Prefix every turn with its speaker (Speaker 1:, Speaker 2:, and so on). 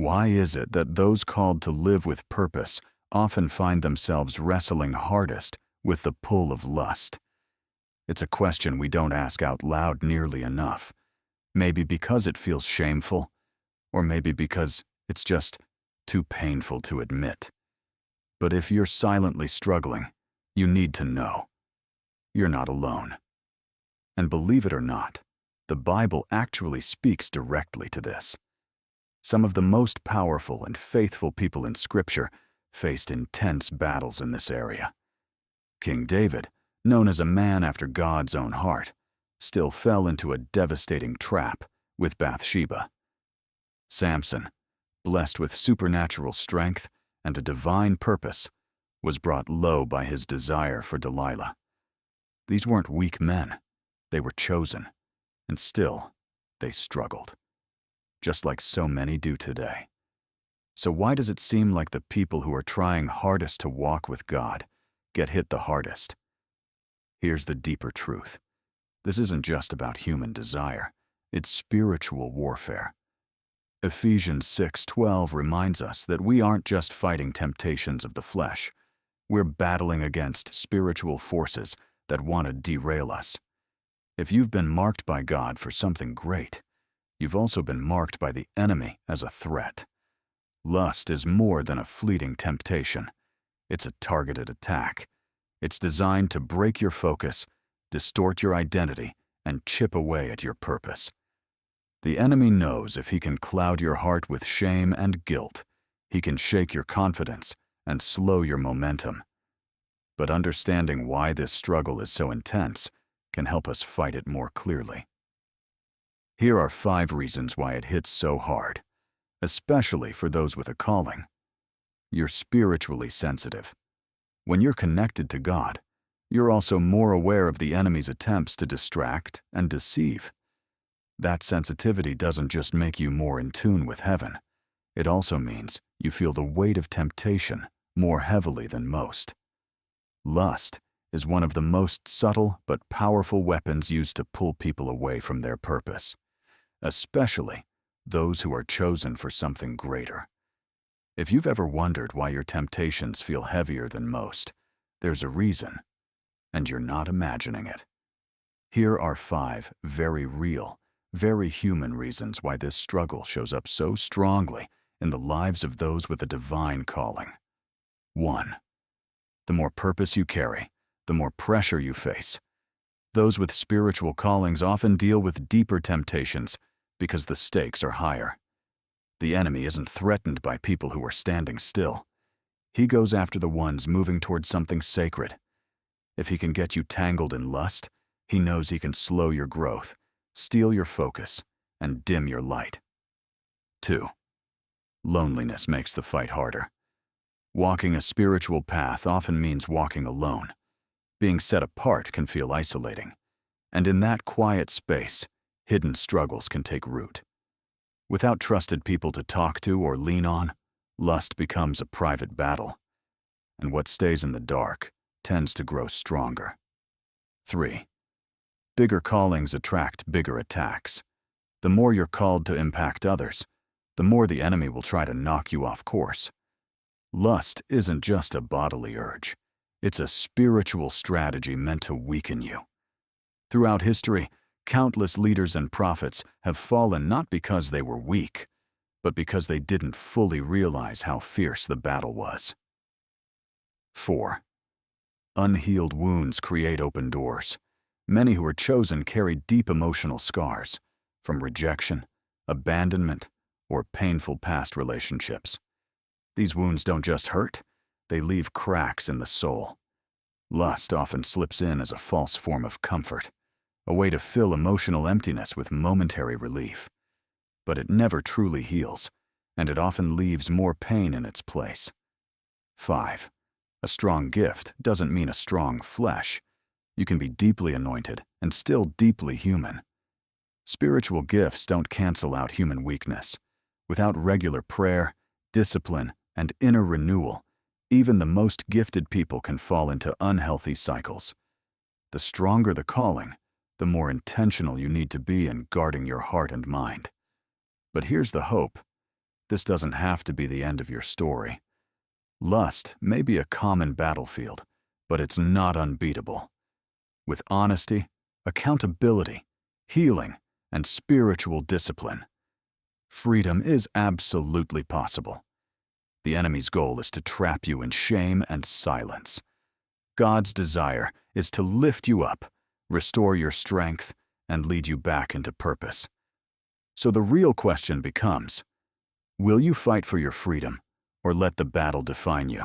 Speaker 1: Why is it that those called to live with purpose often find themselves wrestling hardest with the pull of lust? It's a question we don't ask out loud nearly enough. Maybe because it feels shameful, or maybe because it's just too painful to admit. But if you're silently struggling, you need to know you're not alone. And believe it or not, the Bible actually speaks directly to this. Some of the most powerful and faithful people in Scripture faced intense battles in this area. King David, known as a man after God's own heart, still fell into a devastating trap with Bathsheba. Samson, blessed with supernatural strength and a divine purpose, was brought low by his desire for Delilah. These weren't weak men, they were chosen, and still, they struggled, just like so many do today. So why does it seem like the people who are trying hardest to walk with God get hit the hardest? Here's the deeper truth. This isn't just about human desire, it's spiritual warfare. Ephesians 6:12 reminds us that we aren't just fighting temptations of the flesh. We're battling against spiritual forces that want to derail us. If you've been marked by God for something great, you've also been marked by the enemy as a threat. Lust is more than a fleeting temptation. It's a targeted attack. It's designed to break your focus, distort your identity, and chip away at your purpose. The enemy knows if he can cloud your heart with shame and guilt, he can shake your confidence and slow your momentum. But understanding why this struggle is so intense can help us fight it more clearly. Here are 5 reasons why it hits so hard, especially for those with a calling. You're spiritually sensitive. When you're connected to God, you're also more aware of the enemy's attempts to distract and deceive. That sensitivity doesn't just make you more in tune with heaven. It also means you feel the weight of temptation more heavily than most. Lust is one of the most subtle but powerful weapons used to pull people away from their purpose, especially those who are chosen for something greater. If you've ever wondered why your temptations feel heavier than most, there's a reason, and you're not imagining it. Here are 5 very real, very human reasons why this struggle shows up so strongly in the lives of those with a divine calling. 1. The more purpose you carry, the more pressure you face. Those with spiritual callings often deal with deeper temptations because the stakes are higher. The enemy isn't threatened by people who are standing still. He goes after the ones moving towards something sacred. If he can get you tangled in lust, he knows he can slow your growth, steal your focus, and dim your light. 2. Loneliness makes the fight harder. Walking a spiritual path often means walking alone. Being set apart can feel isolating. And in that quiet space, hidden struggles can take root. Without trusted people to talk to or lean on, lust becomes a private battle. And what stays in the dark tends to grow stronger. 3. Bigger callings attract bigger attacks. The more you're called to impact others, the more the enemy will try to knock you off course. Lust isn't just a bodily urge. It's a spiritual strategy meant to weaken you. Throughout history, countless leaders and prophets have fallen not because they were weak, but because they didn't fully realize how fierce the battle was. 4. Unhealed wounds create open doors. Many who are chosen carry deep emotional scars, from rejection, abandonment, or painful past relationships. These wounds don't just hurt, they leave cracks in the soul. Lust often slips in as a false form of comfort, a way to fill emotional emptiness with momentary relief. But it never truly heals, and it often leaves more pain in its place. 5. A strong gift doesn't mean a strong flesh. You can be deeply anointed and still deeply human. Spiritual gifts don't cancel out human weakness. Without regular prayer, discipline, and inner renewal, even the most gifted people can fall into unhealthy cycles. The stronger the calling, the more intentional you need to be in guarding your heart and mind. But here's the hope. this doesn't have to be the end of your story. Lust may be a common battlefield, but it's not unbeatable. With honesty, accountability, healing, and spiritual discipline, freedom is absolutely possible. The enemy's goal is to trap you in shame and silence. God's desire is to lift you up, restore your strength, and lead you back into purpose. So the real question becomes, will you fight for your freedom or let the battle define you?